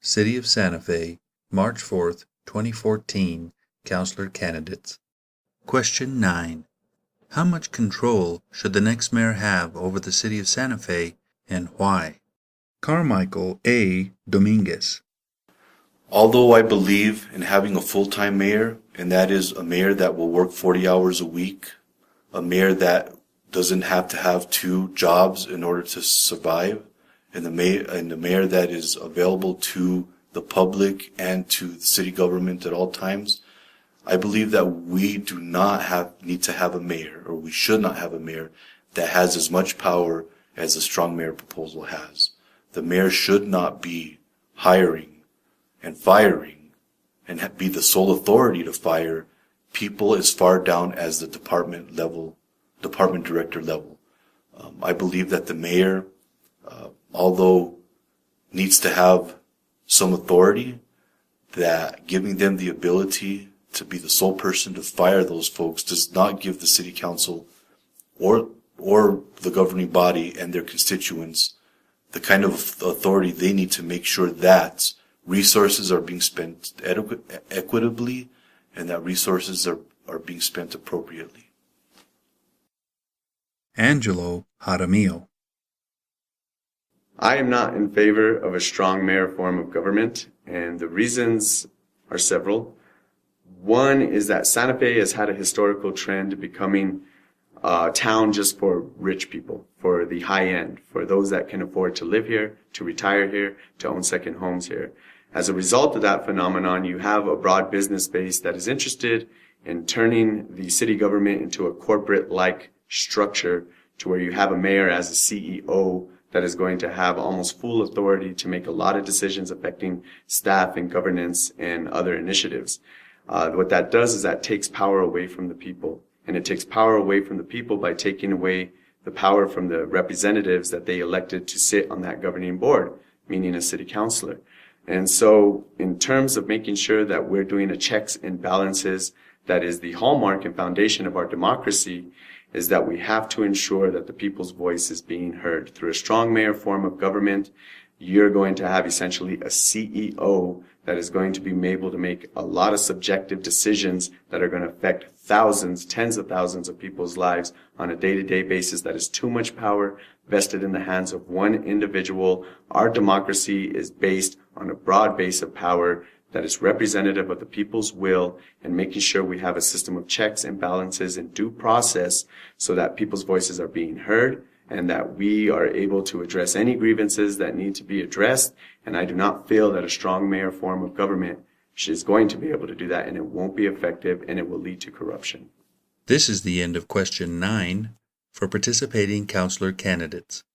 City of Santa Fe, March 4th, 2014, Councilor Candidates. Question 9. How much control should the next mayor have over the City of Santa Fe, and why? Carmichael A. Dominguez. Although I believe in having a full-time mayor, and that is a mayor that will work 40 hours a week, a mayor that doesn't have to have 2 jobs in order to survive, and the mayor that is available to the public and to the city government at all times, I believe that we do not need to have a mayor, or we should not have a mayor that has as much power as the strong mayor proposal has. The mayor should not be hiring and firing and be the sole authority to fire people as far down as the department director level. I believe that the mayor, although needs to have some authority, that giving them the ability to be the sole person to fire those folks does not give the city council or the governing body and their constituents the kind of authority they need to make sure that resources are being spent equitably and that resources are being spent appropriately. Angelo Jaramillo. I am not in favor of a strong mayor form of government, and the reasons are several. One is that Santa Fe has had a historical trend of becoming a town just for rich people, for the high end, for those that can afford to live here, to retire here, to own second homes here. As a result of that phenomenon, you have a broad business base that is interested in turning the city government into a corporate-like structure to where you have a mayor as a CEO that is going to have almost full authority to make a lot of decisions affecting staff and governance and other initiatives. What that does is that takes power away from the people. And it takes power away from the people by taking away the power from the representatives that they elected to sit on that governing board, meaning a city councilor. And so in terms of making sure that we're doing a checks and balances that is the hallmark and foundation of our democracy, is that we have to ensure that the people's voice is being heard. Through a strong mayor form of government, you're going to have essentially a CEO that is going to be able to make a lot of subjective decisions that are going to affect thousands, tens of thousands of people's lives on a day-to-day basis. That is too much power vested in the hands of one individual. Our democracy is based on a broad base of power that is representative of the people's will, and making sure we have a system of checks and balances and due process so that people's voices are being heard and that we are able to address any grievances that need to be addressed. And I do not feel that a strong mayor form of government is going to be able to do that, and it won't be effective, and it will lead to corruption. This is the end of question 9 for participating councilor candidates.